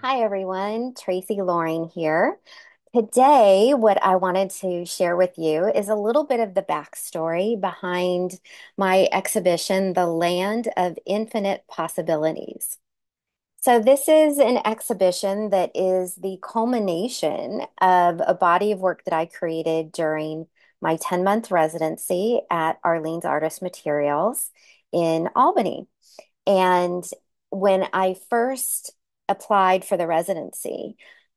Hi, everyone. Tracy Loring here. Today, what I wanted to share with you is a little bit of the backstory behind my exhibition, The Land of Infinite Possibilities. So, this is an exhibition that is the culmination of a body of work that I created during my 10-month residency at Arlene's Artist Materials in Albany. And when I first applied for the residency,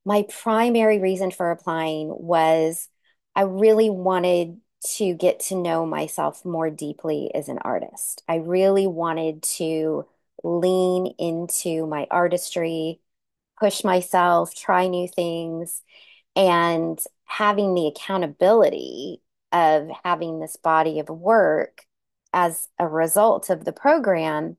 my primary reason for applying was I really wanted to get to know myself more deeply as an artist. I really wanted to lean into my artistry, push myself, try new things, and having the accountability of having this body of work as a result of the program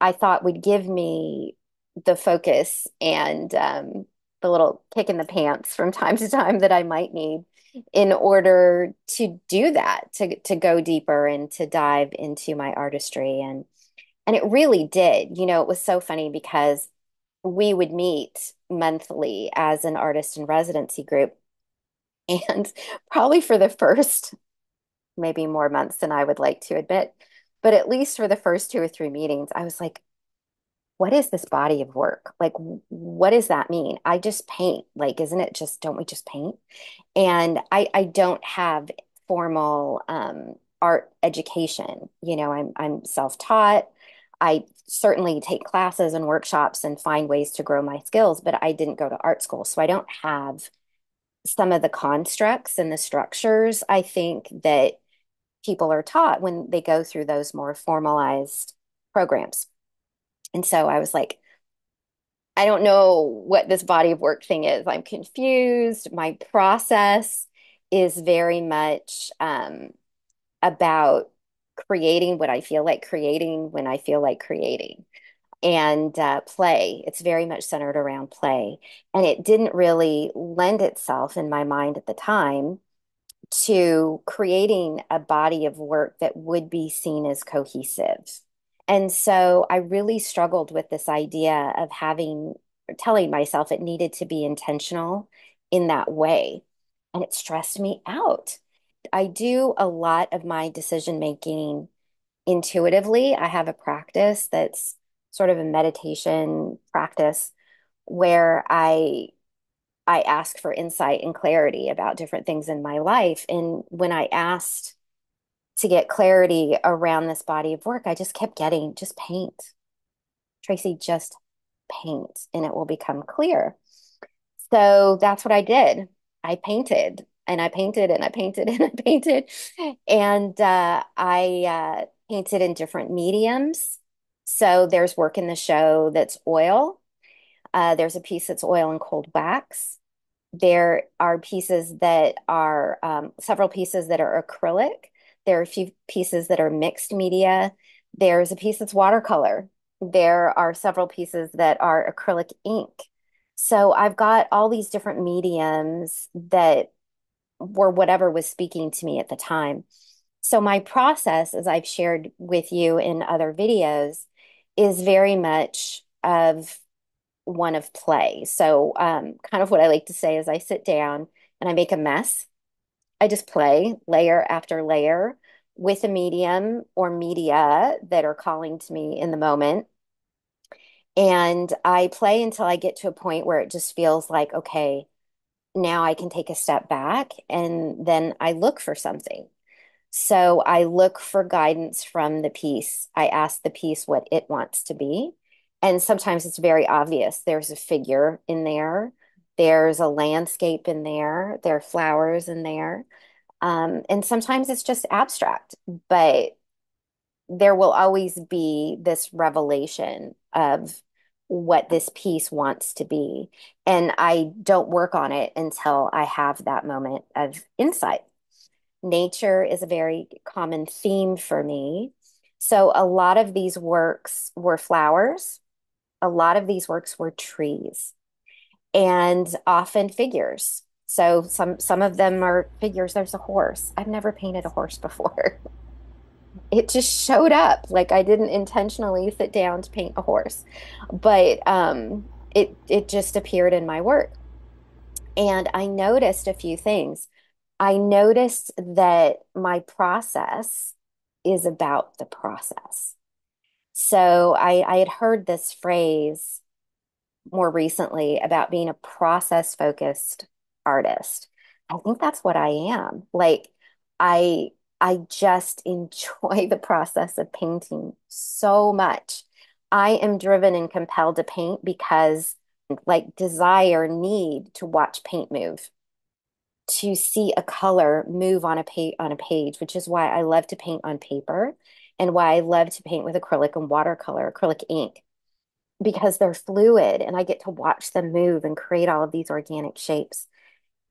I thought would give me the focus and the little kick in the pants from time to time that I might need in order to do that, to go deeper and to dive into my artistry. And it really did. It was so funny because we would meet monthly as an artist in residency group. And probably for the first maybe more months than I would like to admit, but at least for the first two or three meetings, I was like, what is this body of work? Like, what does that mean? I just paint. Like, isn't it just, don't we just paint? And I don't have formal art education. I'm self-taught. I certainly take classes and workshops and find ways to grow my skills, but I didn't go to art school. So I don't have some of the constructs and the structures I think that people are taught when they go through those more formalized programs. And so I was like, I don't know what this body of work thing is. I'm confused. My process is very much about creating what I feel like creating when I feel like creating. And play, it's very much centered around play. And it didn't really lend itself in my mind at the time to creating a body of work that would be seen as cohesive. And so I really struggled with this idea of telling myself it needed to be intentional in that way. And it stressed me out. I do a lot of my decision making intuitively. I have a practice that's sort of a meditation practice where I ask for insight and clarity about different things in my life. And when I asked to get clarity around this body of work, I just kept getting just paint. Tracy, just paint and it will become clear. So that's what I did. I painted and I painted and I painted and I painted. And I painted in different mediums. So there's work in the show that's oil. There's a piece that's oil and cold wax. There are pieces that are several pieces that are acrylic. There are a few pieces that are mixed media. There's a piece that's watercolor. There are several pieces that are acrylic ink. So I've got all these different mediums that were whatever was speaking to me at the time. So my process, as I've shared with you in other videos, is very much of one of play. So, kind of what I like to say is I sit down and I make a mess. I just play layer after layer with a medium or media that are calling to me in the moment. And I play until I get to a point where it just feels like, okay, now I can take a step back and then I look for something. So I look for guidance from the piece. I ask the piece what it wants to be. And sometimes it's very obvious. There's a figure in there, there's a landscape in there, there are flowers in there. And sometimes it's just abstract, but there will always be this revelation of what this piece wants to be. And I don't work on it until I have that moment of insight. Nature is a very common theme for me. So a lot of these works were flowers, a lot of these works were trees, and often figures. So some of them are figures. There's a horse. I've never painted a horse before. It just showed up. Like I didn't intentionally sit down to paint a horse. But it just appeared in my work. And I noticed a few things. I noticed that my process is about the process. So I had heard this phrase more recently about being a process focused artist. I think that's what I am. Like I I just enjoy the process of painting so much. I am driven and compelled to paint because like desire, need to watch paint move, to see a color move on a page, which is why I love to paint on paper and why I love to paint with acrylic and watercolor, acrylic ink, because they're fluid and I get to watch them move and create all of these organic shapes.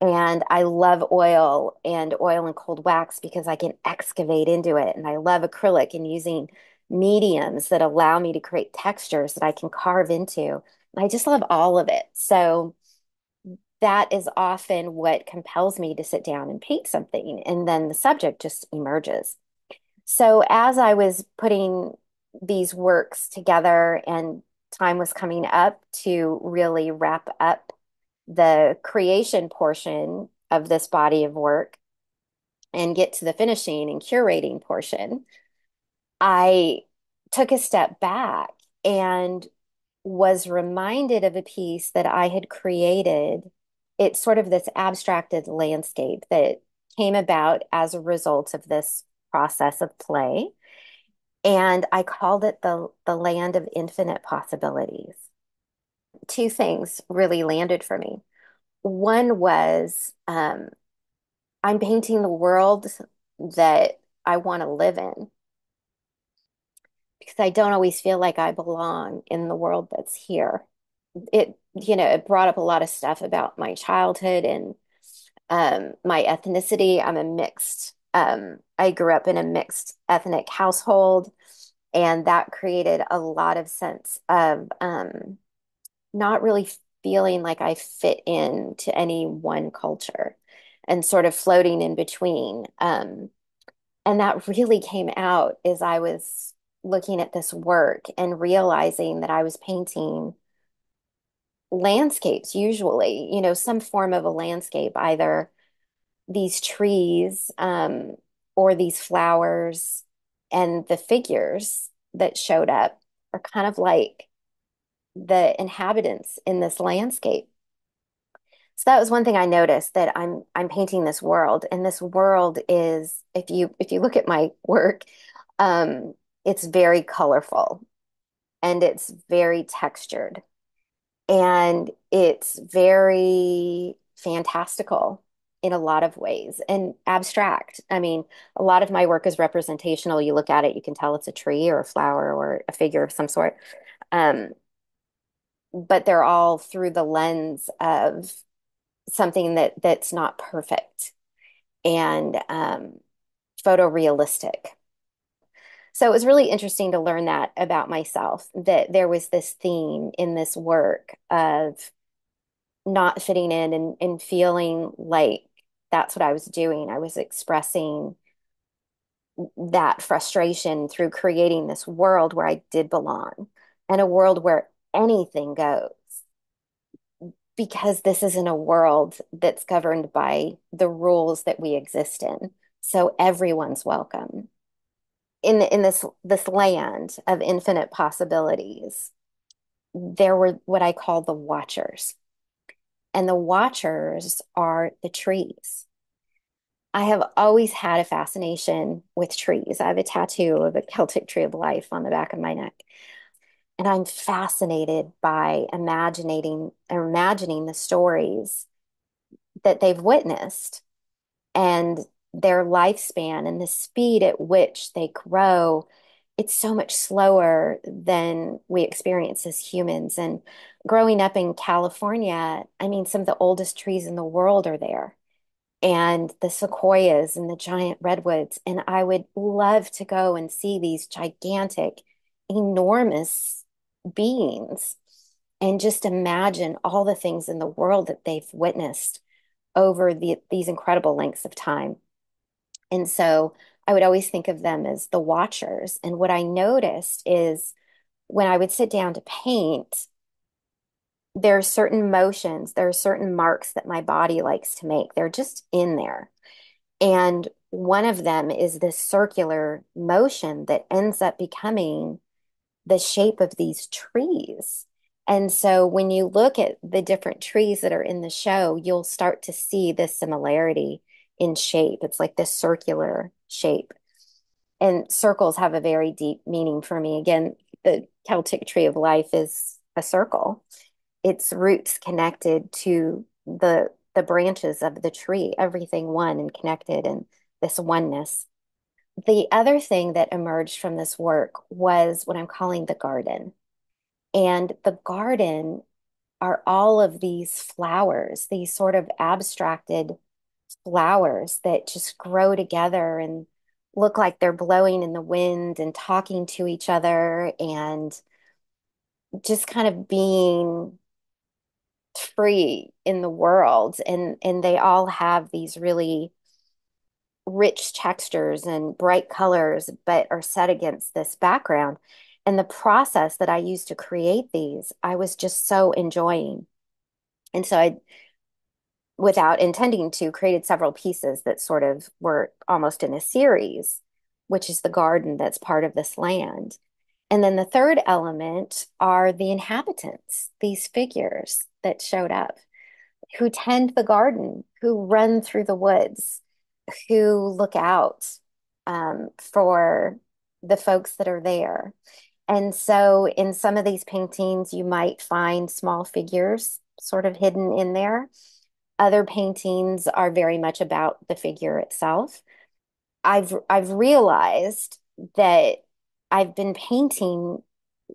And I love oil and cold wax because I can excavate into it. And I love acrylic and using mediums that allow me to create textures that I can carve into. And I just love all of it. So that is often what compels me to sit down and paint something. And then the subject just emerges. So as I was putting these works together and time was coming up to really wrap up the creation portion of this body of work and get to the finishing and curating portion, I took a step back and was reminded of a piece that I had created. It's sort of this abstracted landscape that came about as a result of this process of play. And I called it the land of infinite possibilities. Two things really landed for me. One was I'm painting the world that I want to live in because I don't always feel like I belong in the world that's here. It brought up a lot of stuff about my childhood and my ethnicity. I grew up in a mixed ethnic household, and that created a lot of sense of not really feeling like I fit into any one culture and sort of floating in between. And that really came out as I was looking at this work and realizing that I was painting landscapes, usually, some form of a landscape, either these trees, or these flowers, and the figures that showed up are kind of like the inhabitants in this landscape. So that was one thing I noticed, that I'm painting this world, and this world is, if you look at my work, it's very colorful and it's very textured and it's very fantastical in a lot of ways and abstract. I mean, a lot of my work is representational. You look at it, you can tell it's a tree or a flower or a figure of some sort. Um, but they're all through the lens of something that's not perfect and photorealistic. So it was really interesting to learn that about myself, that there was this theme in this work of not fitting in and feeling like that's what I was doing. I was expressing that frustration through creating this world where I did belong and a world where anything goes, because this isn't a world that's governed by the rules that we exist in. So everyone's welcome in this land of infinite possibilities. There were what I call the watchers, and the watchers are the trees. I have always had a fascination with trees. I have a tattoo of a Celtic tree of life on the back of my neck. And I'm fascinated by imagining the stories that they've witnessed and their lifespan and the speed at which they grow. It's so much slower than we experience as humans. And growing up in California, I mean, some of the oldest trees in the world are there, and the sequoias and the giant redwoods. And I would love to go and see these gigantic, enormous beings and just imagine all the things in the world that they've witnessed over these incredible lengths of time. And so I would always think of them as the watchers. And what I noticed is when I would sit down to paint, there are certain motions, there are certain marks that my body likes to make. They're just in there. And one of them is this circular motion that ends up becoming the shape of these trees. And so when you look at the different trees that are in the show, you'll start to see this similarity in shape. It's like this circular shape. And circles have a very deep meaning for me. Again, the Celtic tree of life is a circle. Its roots connected to the branches of the tree, everything one and connected and this oneness. The other thing that emerged from this work was what I'm calling the garden. And the garden are all of these flowers, these sort of abstracted flowers that just grow together and look like they're blowing in the wind and talking to each other and just kind of being free in the world. And they all have these really rich textures and bright colors, but are set against this background. And the process that I used to create these, I was just so enjoying. And so I, without intending to, created several pieces that sort of were almost in a series, which is the garden that's part of this land. And then the third element are the inhabitants, these figures that showed up, who tend the garden, who run through the woods, who look out for the folks that are there. And so in some of these paintings, you might find small figures sort of hidden in there. Other paintings are very much about the figure itself. I've realized that I've been painting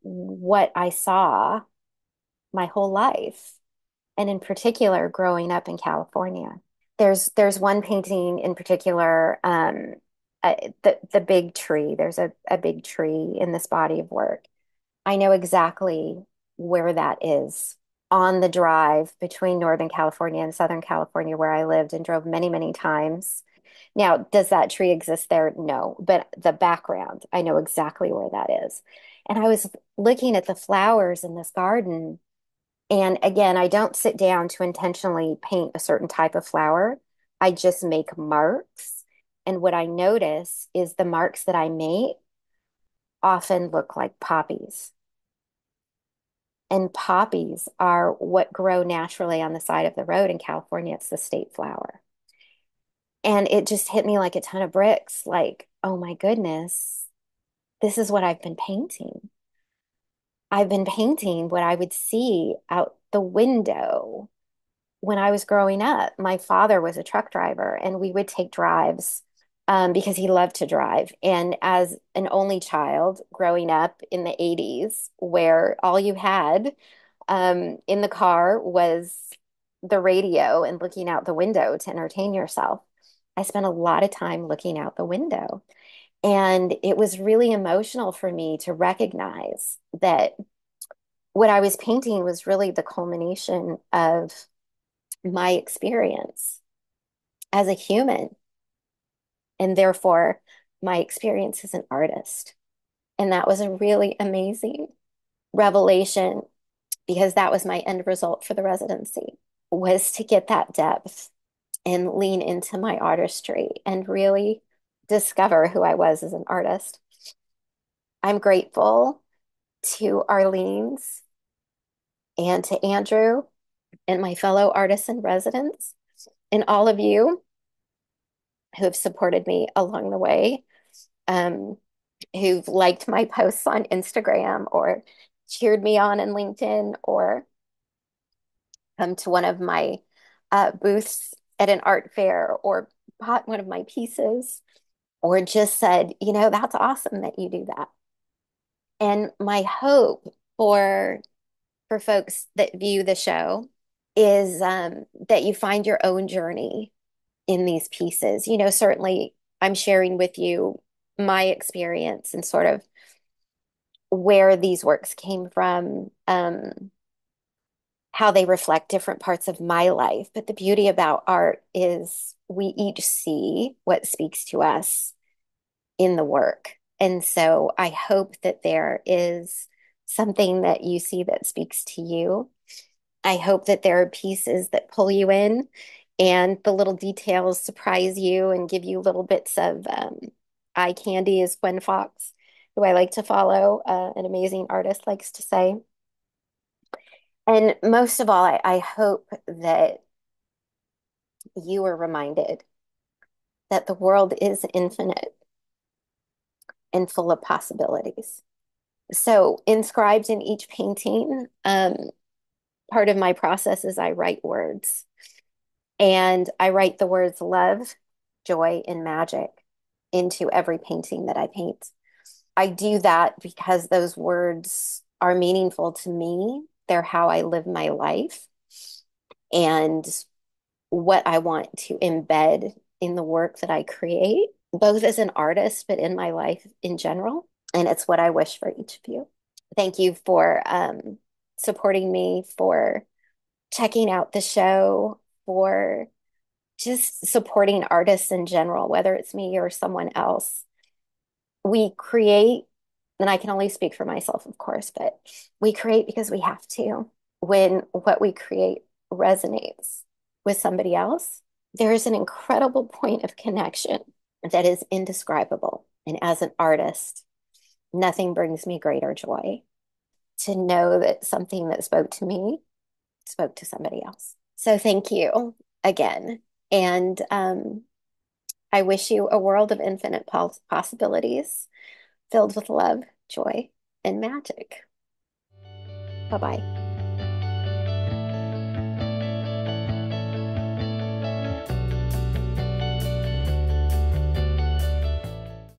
what I saw my whole life, and in particular, growing up in California. There's one painting in particular, the big tree. There's a big tree in this body of work. I know exactly where that is on the drive between Northern California and Southern California, where I lived and drove many, many times. Now, does that tree exist there? No, but the background, I know exactly where that is. And I was looking at the flowers in this garden. And again, I don't sit down to intentionally paint a certain type of flower. I just make marks. And what I notice is the marks that I make often look like poppies. And poppies are what grow naturally on the side of the road in California. It's the state flower. And it just hit me like a ton of bricks, like, oh my goodness, this is what I've been painting. I've been painting what I would see out the window when I was growing up. My father was a truck driver, and we would take drives because he loved to drive. And as an only child growing up in the 80s, where all you had in the car was the radio and looking out the window to entertain yourself, I spent a lot of time looking out the window. And it was really emotional for me to recognize that what I was painting was really the culmination of my experience as a human, and therefore my experience as an artist. And that was a really amazing revelation because that was my end result for the residency, was to get that depth and lean into my artistry and really discover who I was as an artist. I'm grateful to Arlene's and to Andrew and my fellow artists in residence and all of you who have supported me along the way, um, who've liked my posts on Instagram or cheered me on in LinkedIn or come to one of my booths at an art fair or bought one of my pieces or just said, you know, that's awesome that you do that. And my hope for folks that view the show is that you find your own journey in these pieces. You know, certainly I'm sharing with you my experience and sort of where these works came from, how they reflect different parts of my life. But the beauty about art is we each see what speaks to us in the work. And so I hope that there is something that you see that speaks to you. I hope that there are pieces that pull you in and the little details surprise you and give you little bits of eye candy, as Gwen Fox, who I like to follow, an amazing artist, likes to say. And most of all, I hope that you are reminded that the world is infinite and full of possibilities. So, inscribed in each painting, part of my process is I write words. And I write the words love, joy, and magic into every painting that I paint. I do that because those words are meaningful to me. They're how I live my life and what I want to embed in the work that I create, both as an artist, but in my life in general. And it's what I wish for each of you. Thank you for supporting me, for checking out the show, for just supporting artists in general, whether it's me or someone else. We create, and I can only speak for myself, of course, but we create because we have to. When what we create resonates with somebody else, there is an incredible point of connection that is indescribable. And as an artist, nothing brings me greater joy to know that something that spoke to me spoke to somebody else. So thank you again. And I wish you a world of infinite possibilities filled with love, joy, and magic. Bye bye.